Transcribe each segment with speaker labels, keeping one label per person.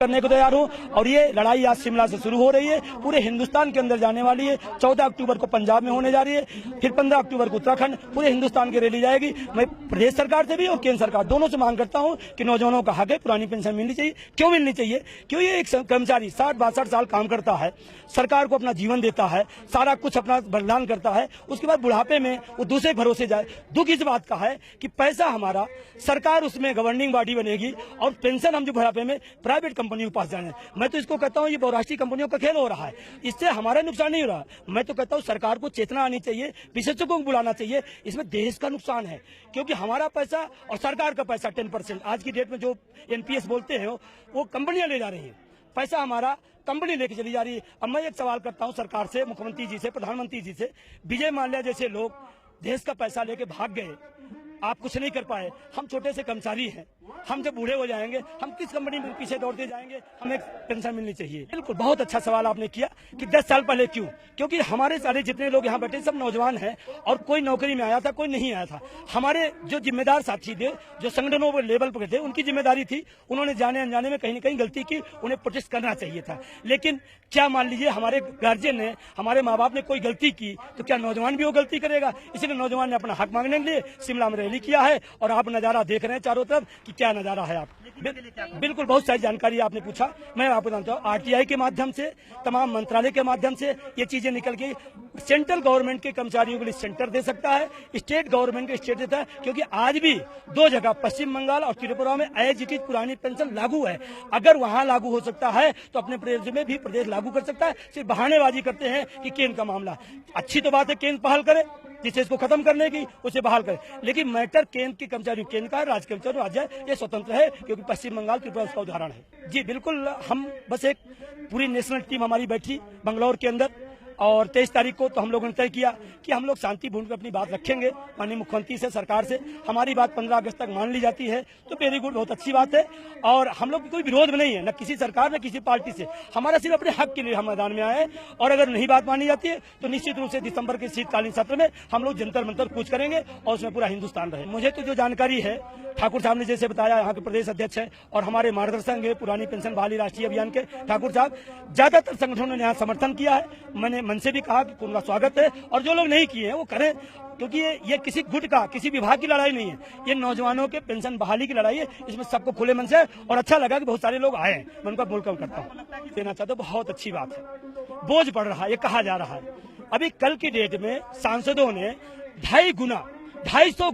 Speaker 1: करने को तैयार हूँ और ये लड़ाई आज शिमला से शुरू हो रही है, पूरे हिंदुस्तान के अंदर जाने वाली है। 14 अक्टूबर को पंजाब में होने जा रही है, फिर 15 अक्टूबर को उत्तराखंड, पूरे हिंदुस्तान की रैली जाएगी। मैं प्रदेश सरकार से भी और केंद्र सरकार दोनों से मांग करता हूँ कि नौजवानों का हक है, पुरानी पेंशन मिलनी चाहिए। क्यों मिलनी चाहिए? क्यों ये एक कर्मचारी 60-62 साल काम करता है, सरकार को अपना जीवन देता है, सारा कुछ अपना बलिदान करता है, उसके बाद बुढ़ापे में वो दूसरे भरोसे जाए। दुख इस बात का है कि पैसा हमारा सरकार उसमें गवर्निंग बॉडी बनेगी और पेंशन हम जो बुढ़ापे में प्राइवेट कंपनियों के पास जाने। मैं तो इसको कहता हूँ ये बहुराष्ट्रीय कंपनियों का खेल हो रहा है, इससे हमारा नुकसान नहीं हो रहा। मैं तो कहता हूँ सरकार को चेतना आनी चाहिए, विशेषज्ञों को बुलाना चाहिए, इसमें देश का नुकसान है। क्योंकि हमारा पैसा और सरकार का पैसा 10% आज की डेट में जो एनपीएस बोलते हैं वो कंपनियां ले जा रही हैं, पैसा हमारा कंपनी लेके चली जा रही है। अब मैं एक सवाल करता हूं सरकार से, मुख्यमंत्री जी से, प्रधानमंत्री जी से, विजय माल्या जैसे लोग देश का पैसा लेके भाग गए, आप कुछ नहीं कर पाए। हम छोटे से कर्मचारी हैं, हम जब बूढ़े हो जाएंगे हम किस कंपनी में पीछे दौड़ते जाएंगे? हमें पेंशन मिलनी चाहिए। बिल्कुल, बहुत अच्छा सवाल आपने किया कि 10 साल पहले क्यों? क्योंकि हमारे सारे जितने लोग यहाँ बैठे सब नौजवान हैं और कोई नौकरी में आया था, कोई नहीं आया था। हमारे जो जिम्मेदार साथी थे, जो संगठनों पर लेवल पर थे, उनकी जिम्मेदारी थी, उन्होंने जाने अनजाने में कहीं न कहीं गलती की, उन्हें प्रोटेस्ट करना चाहिए था। लेकिन क्या मान लीजिए हमारे गार्जियन ने, हमारे माँ बाप ने कोई गलती की तो क्या नौजवान भी वो गलती करेगा? इसलिए नौजवान ने अपना हक मांगने के लिए शिमला में रैली किया है और आप नजारा देख रहे हैं चारों तरफ कि क्या नजारा है। आप बिल्कुल बहुत सारी जानकारी आपने पूछा, मैं आपको जानता हूँ। आरटीआई के माध्यम से, तमाम मंत्रालय के माध्यम से ये चीजें निकल गई। सेंट्रल गवर्नमेंट के कर्मचारियों के लिए सेंटर दे सकता है, स्टेट गवर्नमेंट के स्टेट देता है, क्योंकि आज भी 2 जगह पश्चिम बंगाल और त्रिपुरा में एज इट इज पुरानी पेंशन लागू है। अगर वहां लागू हो सकता है तो अपने प्रदेश में भी प्रदेश लागू कर सकता है। सिर्फ बहानेबाजी करते हैं कि केंद्र का मामला। अच्छी तो बात है केंद्र पहल करे, जिसे इसको खत्म करने की उसे बहाल करे, लेकिन मैटर केंद्र के कर्मचारी केंद्र का, राज्य कर्मचारी राज्य है, ये स्वतंत्र है, क्योंकि पश्चिम बंगाल त्रिपुरा उसका उदाहरण है। जी बिल्कुल, हम बस एक पूरी नेशनल टीम हमारी बैठी बंगलौर के अंदर और 23 तारीख को तो हम लोगों ने तय किया कि हम लोग शांतिपूर्ण अपनी बात रखेंगे। माननीय मुख्यमंत्री से, सरकार से हमारी बात 15 अगस्त तक मान ली जाती है तो वेरी गुड, बहुत अच्छी बात है। और हम लोग कोई विरोध में नहीं है, न किसी सरकार न किसी पार्टी से। हमारा सिर्फ अपने हक के लिए हम मैदान में आए हैं और अगर नहीं बात मानी जाती है तो निश्चित रूप से दिसंबर के शीतकालीन सत्र में हम लोग जंतर मंतर कूच करेंगे और उसमें पूरा हिंदुस्तान रहे। मुझे तो जो जानकारी है, ठाकुर साहब ने जैसे बताया, यहाँ के प्रदेश अध्यक्ष है और हमारे मार्गदर्शक है पुरानी पेंशन बहाली राष्ट्रीय अभियान के ठाकुर साहब, ज्यादातर संगठनों ने यहाँ समर्थन किया है। मैंने मन से भी कहा कि उनका स्वागत है और जो लोग नहीं किए हैं वो करें, क्योंकि ये किसी गुट का, किसी विभाग की लड़ाई नहीं है, ये नौजवानों के पेंशन बहाली की लड़ाई है। इसमें सबको खुले मन से और अच्छा लगा कि बहुत सारे लोग आए हैं, मैं उनका वेलकम करता हूँ। देना चाहता हूँ, बहुत अच्छी बात है। बोझ पड़ रहा है, ये कहा जा रहा है। अभी कल की डेट में सांसदों ने 250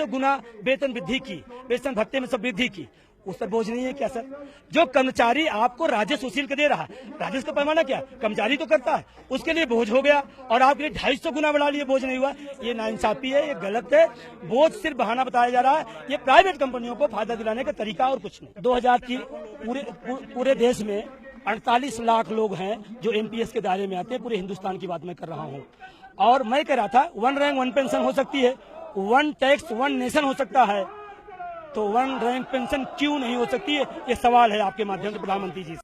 Speaker 1: गुना वेतन वृद्धि की, वेतन भत्ते में सब वृद्धि की। उस पर बोझ नहीं है क्या सर? जो कर्मचारी आपको राजस्व वसूल के दे रहा है, राजस्व का पैमाना क्या कर्मचारी तो करता है, उसके लिए बोझ हो गया और आपके लिए 250 गुना बढ़ा लिए, बोझ नहीं हुआ। ये नाइंसाफी है, ये गलत है। बोझ सिर्फ बहाना बताया जा रहा है, ये प्राइवेट कंपनियों को फायदा दिलाने का तरीका और कुछ नहीं। 2003 पूरे देश में 48 लाख लोग हैं जो एनपीएस के दायरे में आते हैं। पूरे हिंदुस्तान की बात मैं कर रहा हूँ और मैं कह रहा था 1 रैंक 1 पेंशन हो सकती है, 1 टैक्स 1 नेशन हो सकता है, तो 1 रैंक पेंशन क्यों नहीं हो सकती है? ये सवाल है आपके माध्यम से प्रधानमंत्री जी से।